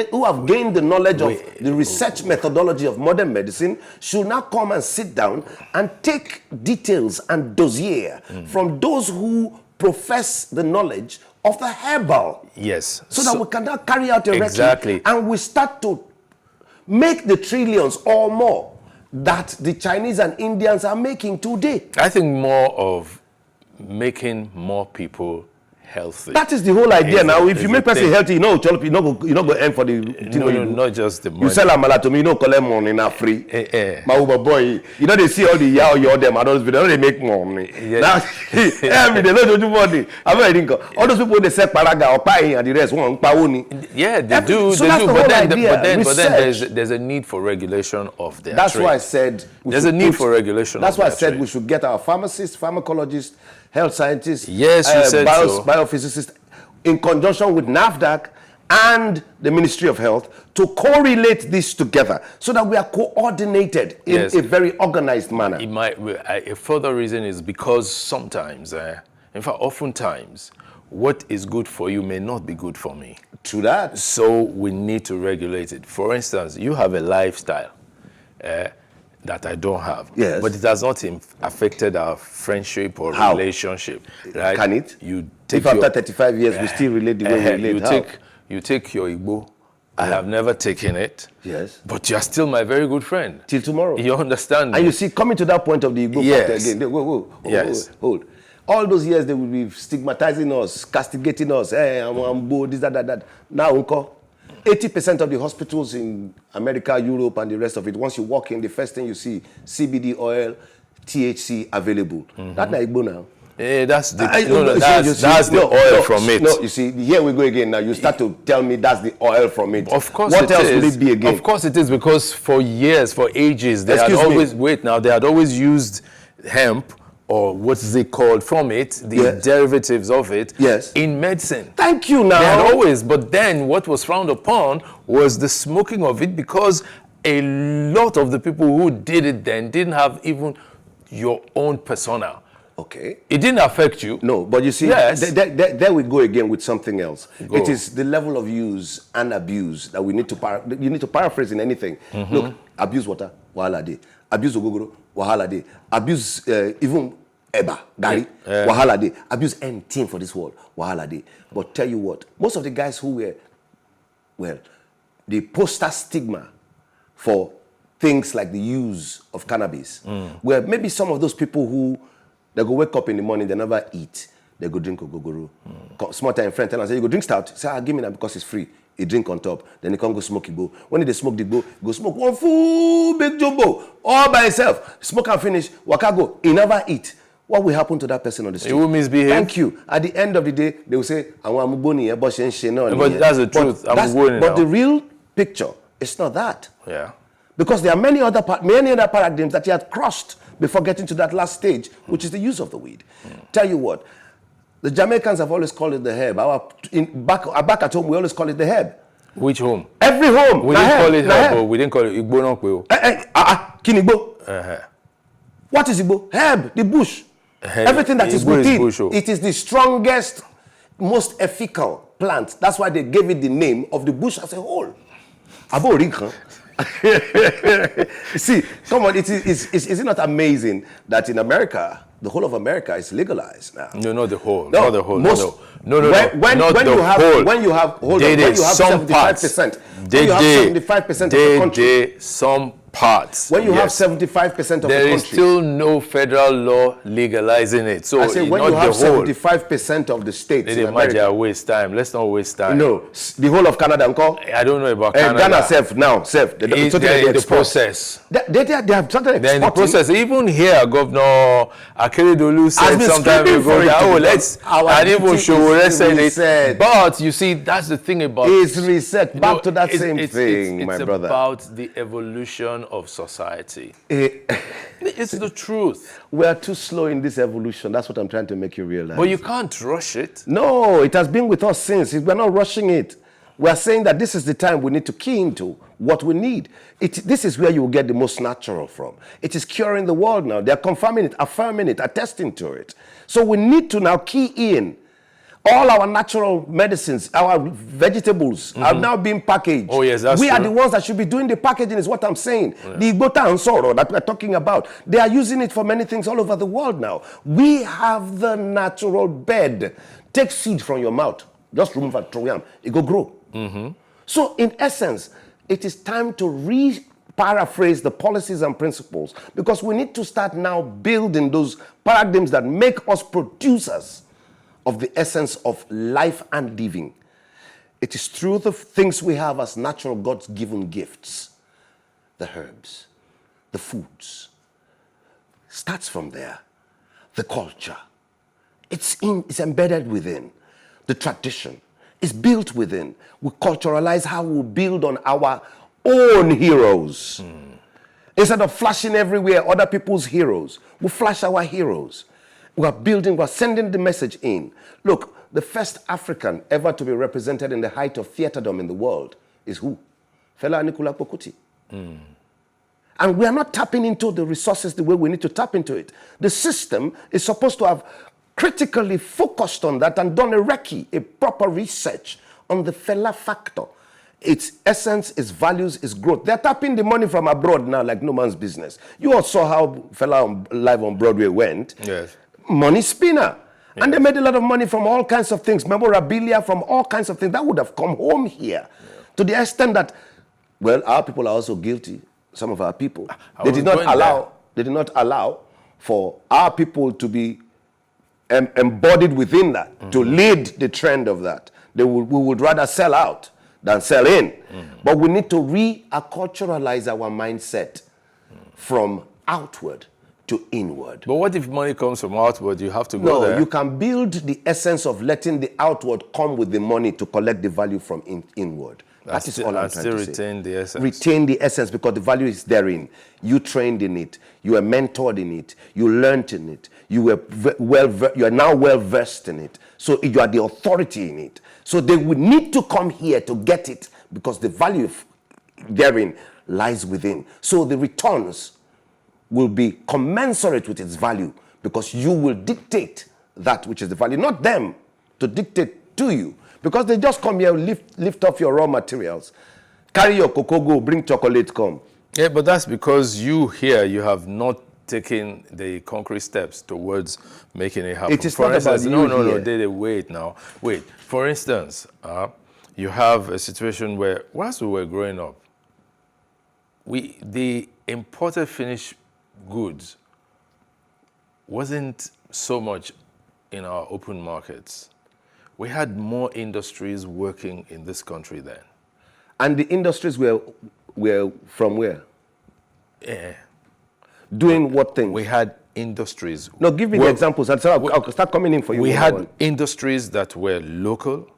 who have gained the knowledge of the research methodology of modern medicine should now come and sit down and take details and dossier from those who profess the knowledge of the herbal. Yes. So that we can now carry out a exactly. and we start to make the trillions or more that the Chinese and Indians are making today. I think more of making more people healthy. That is the whole idea now. If you make person healthy, you know go end for the not just the money. You sell amala to me, you know collect money na free. My Uber boy, you know they see all the yao them and those people, they make money. Yeah. Now every day no do money. All those people they sell paraga or pay and the rest one pawoni. Yeah, they do. So that's the whole idea. But then there's a need for regulation of their That's trade. why I said there's a need for regulation. That's why I said trade. we should get our pharmacists, pharmacologists, health scientists, yes, you said so. Biophysicists, in conjunction with NAFDAC and the Ministry of Health to correlate this together so that we are coordinated in a very organized manner. A further reason is because sometimes, in fact, oftentimes, what is good for you may not be good for me. True that. So we need to regulate it. For instance, you have a lifestyle that I don't have. Yes. But it has not affected our friendship or relationship. Right? Can it? You take if after 35 years we still relate the way we relate, you take your Igbo. I have never taken it. Yes. But you're still my very good friend. Till tomorrow. You understand me? And you see, coming to that point of the Igbo factor again. Yes. Hold. All those years they will be stigmatizing us, castigating us. Hey, I'm bored, this, that. Now, Uncle. 80% of the hospitals in America, Europe, and the rest of it, once you walk in, the first thing you see, CBD oil, THC available. That's not Igbo now. That's the oil from it. No, you see, here we go again now. You start to tell me that's the oil from it. Of course what else will it be again? Of course it is, because for years, for ages, they had always used hemp, or what's it called, from it, the derivatives of it, in medicine. Thank you now. They had always, but then what was frowned upon was the smoking of it, because a lot of the people who did it then didn't have even your own persona. Okay. It didn't affect you. No, but you see, there we go again with something else. It is the level of use and abuse that we need to you need to paraphrase in anything. Look, abuse water, wahala day. Abuse ogogoro, wahala day. Abuse even eba, gari, wahala day. Abuse anything for this world, wahala day. But tell you what, most of the guys who were, well, the poster stigma for things like the use of cannabis, where maybe some of those people who they go wake up in the morning, they never eat, they go drink ogogoro. Small time friend tell them, say, you go drink stout. Say, give me that because it's free. He drink on top. Then he can't go smoke Igbo. When they smoke the Igbo, go smoke one full big jumbo all by himself. Smoke and finish, waka go. He never eat. What will happen to that person on the street? He will misbehave. Thank you. At the end of the day, they will say, but that's the truth. But the real picture, it's not that. Yeah. Because there are many other paradigms that he had crossed before getting to that last stage, which is the use of the weed. Tell you what, the Jamaicans have always called it the herb. Back at home, we always call it the herb. Which home? Every home. We didn't call it herb, but we didn't call it Igbo. Kinigbo. What is Igbo? Herb, the bush. Everything that is within. It is the strongest, most ethical plant. That's why they gave it the name of the bush as a whole. See, come on, is it not amazing that in America, the whole of America is legalized now? No, not the whole. No, not the whole. No. When you have 75%, Dede, you have 75% of the country. Some parts. When you have 75% of the country. There is still no federal law legalizing it. So I say when you have 75% of the states in America. Waste time. Let's not waste time. No, the whole of Canada, uncle. I don't know about Canada. Ghana self. They're in the process. They have started exporting. They're in the process. Even here, Governor Akeredolu said sometime ago, I didn't show it. But you see, that's the thing about it's reset. Back to that same thing, my brother. It's about the evolution of society. It's the truth. We are too slow in this evolution. That's what I'm trying to make you realize. But you can't rush it. No, it has been with us since. We're not rushing it. We are saying that this is the time we need to key into what we need. This is where you will get the most natural from. It is curing the world now. They're confirming it, affirming it, attesting to it. So we need to now key in. All our natural medicines, our vegetables are now being packaged. Oh, yes, that's We true. are the ones that should be doing the packaging, is what I'm saying. Yeah. The Igbota and Soro that we're talking about, they are using it for many things all over the world now. We have the natural bed take seed from your mouth, just remove and throw yam, it go grow. So in essence, it is time to paraphrase the policies and principles, because we need to start now building those paradigms that make us producers of the essence of life and living. It is through the things we have as natural God's given gifts, the herbs, the foods. Starts from there. The culture. It's embedded within. The tradition is built within. We culturalize how we build on our own heroes. Instead of flashing everywhere other people's heroes, we flash our heroes. We are building, we are sending the message in. Look, the first African ever to be represented in the height of theaterdom in the world is who? Fela Kuti. And we are not tapping into the resources the way we need to tap into it. The system is supposed to have critically focused on that and done a recce, a proper research on the Fela factor. Its essence, its values, its growth. They're tapping the money from abroad now like no man's business. You all saw how Fela Live on Broadway went. Yes. Money spinner. Yes. And they made a lot of money from all kinds of things, memorabilia from all kinds of things. That would have come home here. To the extent that, well, our people are also guilty. Some of our people. They did not allow for our people to be embodied within that, to lead the trend of that. We would rather sell out than sell in. But we need to re-acculturalize our mindset from outward to inward. But what if money comes from outward? You have to go there. No, you can build the essence of letting the outward come with the money to collect the value from inward. That is all I'm trying to say. Retain the essence. Retain the essence, because the value is therein. You trained in it. You were mentored in it. You learned in it. You are now well versed in it. So you are the authority in it. So they would need to come here to get it, because the value therein lies within. So the returns will be commensurate with its value, because you will dictate that which is the value, not them to dictate to you. Because they just come here, lift off your raw materials, carry your cocoa, go, bring chocolate, come. Yeah, but that's because you have not taken the concrete steps towards making it happen. It is not about you here. No, Dede, wait now. Wait. For instance, you have a situation where, whilst we were growing up, the imported finished goods wasn't so much in our open markets. We had more industries working in this country then. And the industries were from where? Yeah. Doing what things? We had industries. No, give me the examples. I'll start coming in for you. We had industries that were local,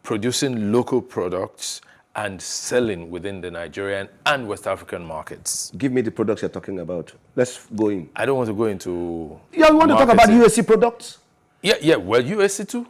producing local products and selling within the Nigerian and West African markets. Give me the products you're talking about. Let's go in. I don't want to go into... Yeah, you want to talk about USC products? Yeah, well, USC too.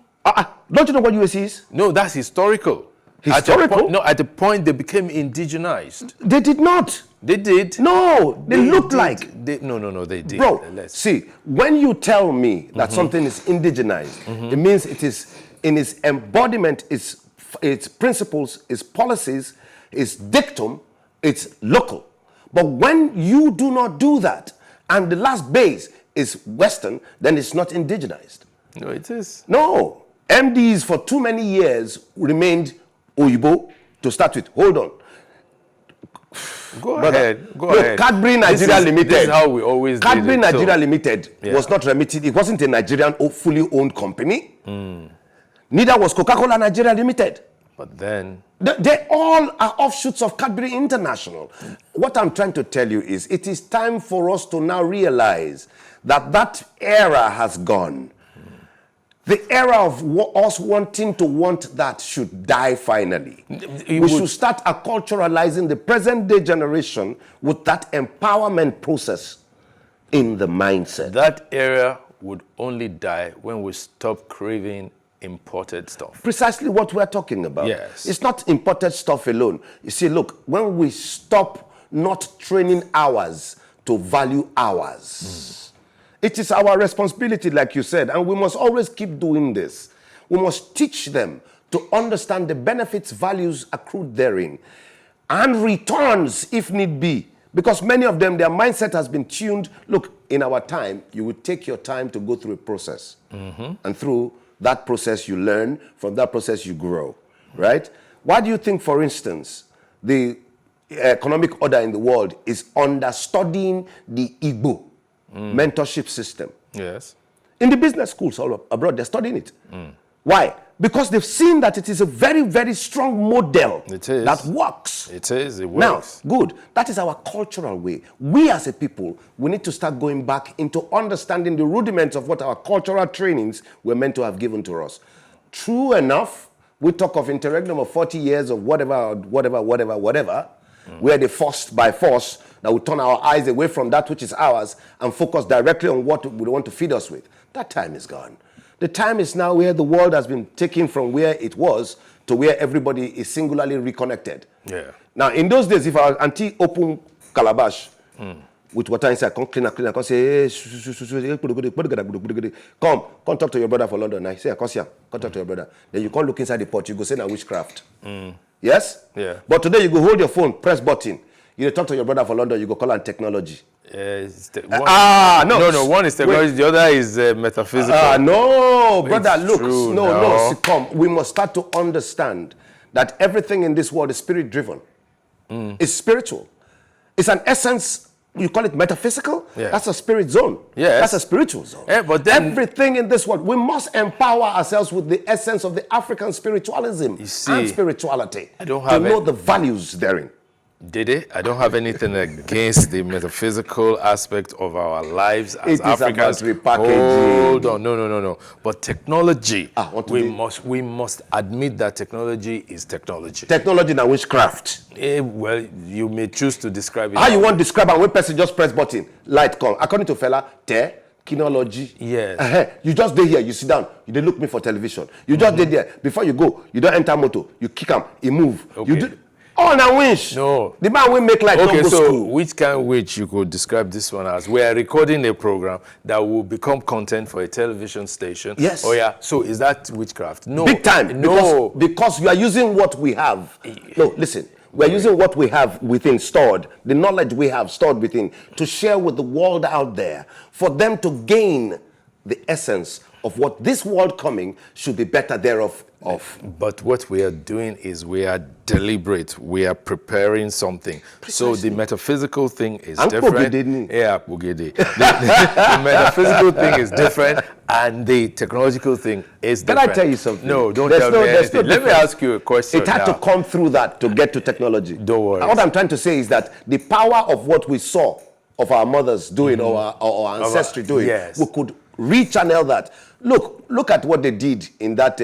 Don't you know what USC is? No, that's historical. Historical? At the point they became indigenized. They did not. They did. No, they looked like. No, they did. Bro, see, when you tell me that something is indigenized, it means it is in its embodiment, its principles, its policies, its dictum, it's local. But when you do not do that, and the last base is Western, then it's not indigenized. No, it is. No. MDs for too many years remained Oyibo to start with. Hold on. Go ahead. Cadbury Nigeria Limited. This is how we always did it. Cadbury Nigeria Limited was not remitted. It wasn't a Nigerian fully owned company. Neither was Coca-Cola Nigeria Limited. But then... They all are offshoots of Cadbury International. What I'm trying to tell you is it is time for us to now realize that that era has gone. The era of us wanting to want that should die finally. We should start acculturalizing the present day generation with that empowerment process in the mindset. That era would only die when we stop craving imported stuff. Precisely what we're talking about. Yes. It's not imported stuff alone. You see, look, when we stop not training hours to value hours, it is our responsibility, like you said, and we must always keep doing this. We must teach them to understand the benefits, values accrued therein, and returns if need be. Because many of them, their mindset has been tuned. Look, in our time, you would take your time to go through a process. And through that process you learn, from that process you grow, right? Why do you think, for instance, the economic order in the world is understudying the Igbo mentorship system? Yes. In the business schools all abroad, they're studying it. Why? Because they've seen that it is a very, very strong model that works. It is, it works. Now, good. That is our cultural way. We as a people, we need to start going back into understanding the rudiments of what our cultural trainings were meant to have given to us. True enough, we talk of interregnum of 40 years of whatever, where they forced by force, that we turn our eyes away from that which is ours and focus directly on what we want to feed us with. That time is gone. The time is now where the world has been taken from where it was to where everybody is singularly reconnected. Yeah. Now, in those days, if our auntie open calabash with water inside, come clean, come say, hey, come talk to your brother for London. I say, come talk to your brother. Then you come look inside the pot, you go say, now witchcraft. Yes? Yeah. But today you go hold your phone, press button. You talk to your brother for London, you go call on technology. No. One is technology, the other is metaphysical. No, brother, look. True, No, see, come. We must start to understand that everything in this world is spirit-driven. It's spiritual. It's an essence, you call it metaphysical? Yeah. That's a spirit zone. Yes. That's a spiritual zone. Yeah, but then, everything in this world, we must empower ourselves with the essence of the African spiritualism and spirituality to know the values therein. Dede, I don't have anything against the metaphysical aspect of our lives as Africans. Hold on, no. But technology, we must admit that technology is technology. Technology and witchcraft. Well, you may choose to describe it. How you want to describe it? One person just press button, light come. According to Fela, technology. Yes. You just dey here, you sit down, you dey look me for television. You just dey there. Before you go, you don't enter motor, you kick him, he move. Okay. You do. Oh, now winch. No. The man will make like okay, so school. Which kind of which you could describe this one as? We are recording a program that will become content for a television station. Yes. Oh yeah. So is that witchcraft? No. Big time. No. Because you are using what we have. No, listen. We are using what we have within stored, the knowledge we have stored within, to share with the world out there, for them to gain the essence of what this world coming should be better thereof. But what we are doing is we are deliberate. We are preparing something. Precisely. So the metaphysical thing is different. Yeah, the metaphysical thing is different, and the technological thing is different. Can I tell you something? No, don't tell me anything. Let me ask you a question. It had to come through that to get to technology. Don't worry. And what I'm trying to say is that the power of what we saw of our mothers doing or our ancestry doing, we could rechannel that. Look at what they did in that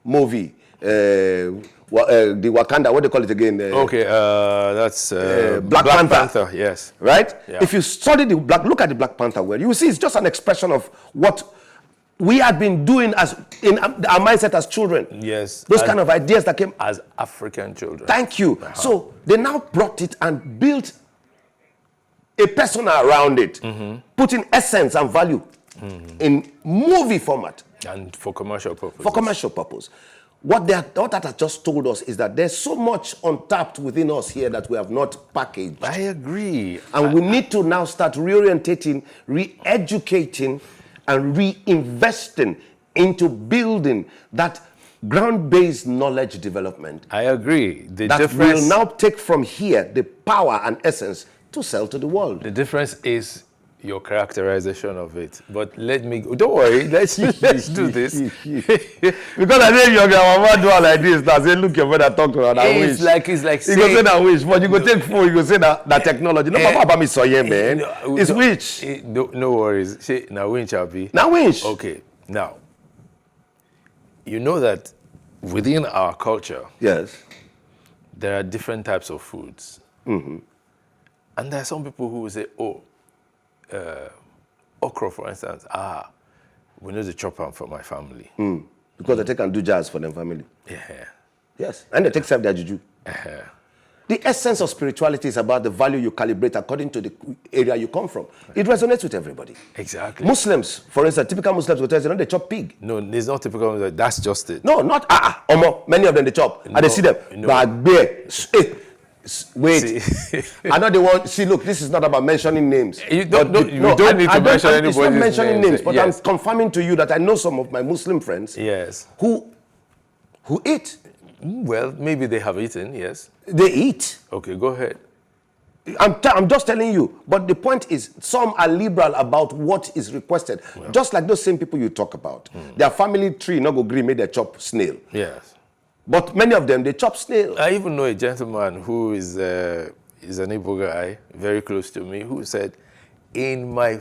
movie, the Wakanda. What do they call it again? That's Black Panther. Yes. Right. Yeah. If you study look at the Black Panther world, you will see it's just an expression of what we had been doing as in our mindset as children. Yes. Those kind of ideas that came as African children. Thank you. So they now brought it and built a persona around it, putting essence and value in movie format. And for commercial purposes. For commercial purpose. What that has just told us is that there's so much untapped within us here that we have not packaged. I agree. And we need to now start reorientating, re-educating, and reinvesting into building that ground-based knowledge development. I agree. That will now take from here the power and essence to sell to the world. The difference is your characterization of it. But let me go. Don't worry, let's do this. Because I know your mama do all like this. Now say, look, your brother talk to her. It's like you go say that wish, but you go take phone, you go say that technology. No, Papa about me so yeah, man. It's which? No worries. Say now winch Abi. Now winch. Okay. Now, you know that within our culture, yes, there are different types of foods. And there are some people who will say, okra, for instance, we need to chop them for my family. Because they take and do jazz for them family. Yeah. Yes. And they take self their juju. The essence of spirituality is about the value you calibrate according to the area you come from. It resonates with everybody. Exactly. Muslims, for instance, typical Muslims will tell you, they chop pig. No, it's not typical. That's just it. No, not many of them they chop. And they see them. No. Wait, See, I know they want. See, look, this is not about mentioning names. you don't need to I mention anybody's It's not mentioning names, but Yes. I'm confirming to you that I know some of my Muslim friends Yes. who eat. Well, maybe they have eaten, yes. They eat. Okay, go ahead. I'm just telling you. But the point is, some are liberal about what is requested. Just like those same people you talk about. Their family tree not go green, made they chop snail. Yes. But many of them, they chop snail. I even know a gentleman who is an Igbo guy, very close to me, who said, in my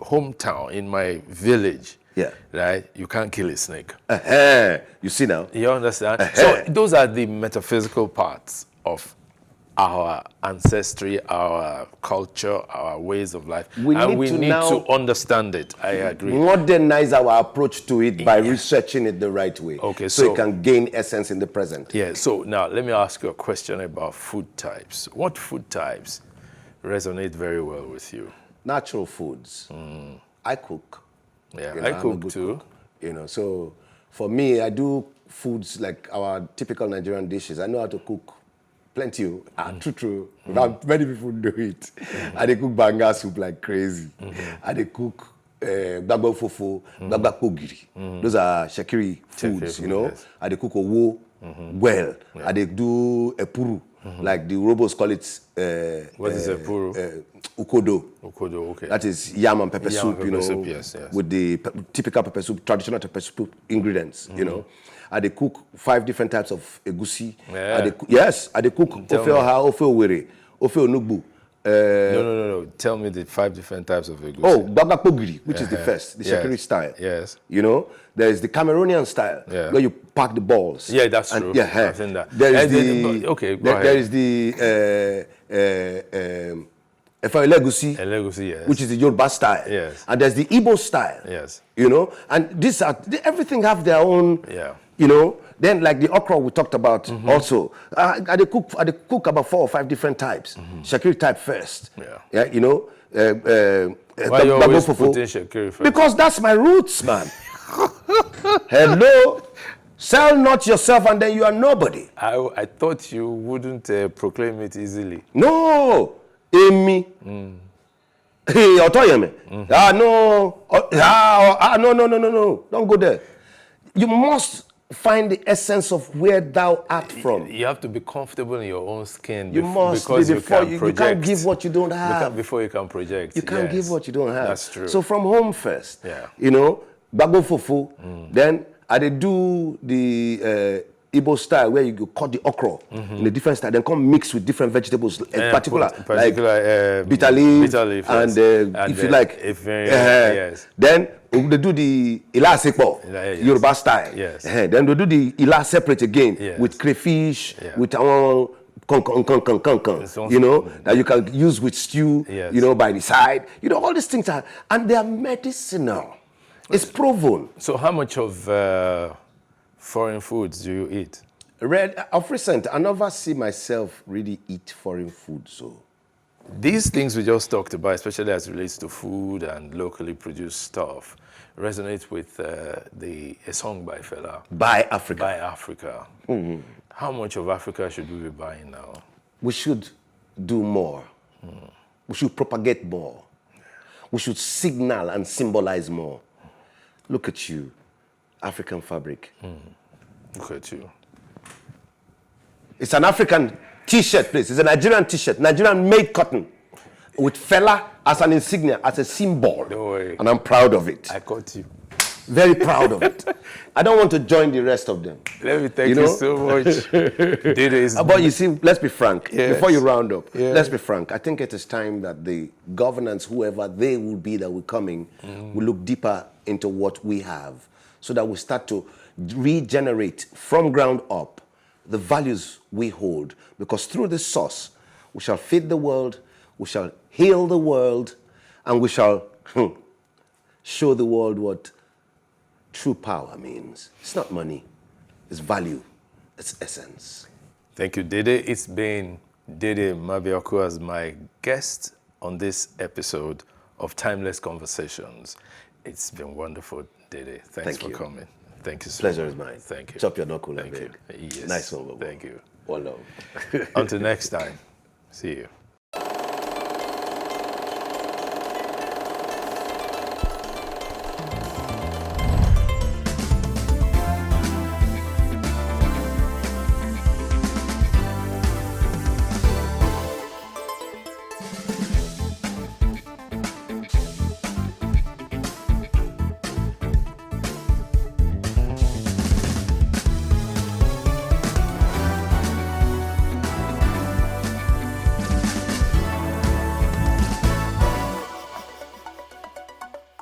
hometown, in my village, right, you can't kill a snake. You see now? You understand? So those are the metaphysical parts of our ancestry, our culture, our ways of life. We need to understand it. I agree. Modernize our approach to it by researching it the right way. Okay, so it can gain essence in the present. Yeah, so now let me ask you a question about food types. What food types resonate very well with you? Natural foods. I cook. Yeah, I cook too. Cook, so for me, I do foods like our typical Nigerian dishes. I know how to cook plenty. True. Not many people do it. I dey cook banga soup like crazy. I dey cook gbagbo fofo, gbagba kogiri. Those are Shekiri foods, Yes. I dey cook owo well. Yeah. I dey do epuru, like the Robos call it. What is epuru? Ukodo. Ukodo, okay. That is yam and pepper soup, soup, yes. With the typical pepper soup, traditional pepper soup ingredients, I dey cook 5 different types of egusi. Yeah. I dey cook ofe oha, ofe owere, ofe onugbu. No. Tell me the 5 different types of egusi. Oh, gbagba kogiri, which is the first, the Shekiri style. Yes. There is the Cameroonian style, where you pack the balls. Yeah, that's true. I've seen that. There is There is the Egusi, yes. which is the Yoruba style. Yes. And there's the Igbo style. Yes. And these are, everything have their own, Then like the okra we talked about also. I dey cook about 4 or 5 different types. Shekiri type first. Yeah. Why you always putting Shekiri first? Because that's my roots, man. Hello. Sell not yourself and then you are nobody. I thought you wouldn't proclaim it easily. No. Amy. Hey, Otoyeme. No. Don't go there. You must find the essence of where thou art from. You have to be comfortable in your own skin. You must because be before you can't give what you don't have. Before you can project. You can't give what you don't have. That's true. So from home first. Yeah. Bagbo fufu. Then I dey do the Igbo style where you go cut the okra in a different style, then come mix with different vegetables, particular like bitter leaf and if you like, yes. Then they do the ila sepo, Yoruba style. Yes. Then they do the ila separate again with crayfish, with our that you can use with stew, by the side. All these things and they are medicinal. It's proven. So how much of foreign foods do you eat? Of recent, I never see myself really eat foreign food. So these things we just talked about, especially as it relates to food and locally produced stuff, resonate with a song by Fela. By Africa. By Africa. How much of Africa should we be buying now? We should do more. We should propagate more. We should signal and symbolize more. Look at you. African fabric. Look at you. It's an African t-shirt, please. It's a Nigerian t-shirt, Nigerian made cotton, with Fela as an insignia, as a symbol. Don't worry. And I'm proud of it. I caught you. Very proud of it. I don't want to join the rest of them. Let me thank you so much. But you see, let's be frank. Yes. Before you round up, let's be frank. I think it is time that the governance, whoever they will be that will coming, will look deeper into what we have, so that we start to regenerate from ground up the values we hold. Because through this source, we shall feed the world, we shall heal the world, and we shall show the world what true power means. It's not money, it's value, it's essence. Thank you, Dede. It's been Dede Mabiaku as my guest on this episode of Timeless Conversations. It's been wonderful, Dede. Thanks for coming. Thank you so much. Pleasure is mine. Thank you. Chop your knuckle. Thank you. Yes. Nice one, Bobo. Thank you. One love. Until next time, see you.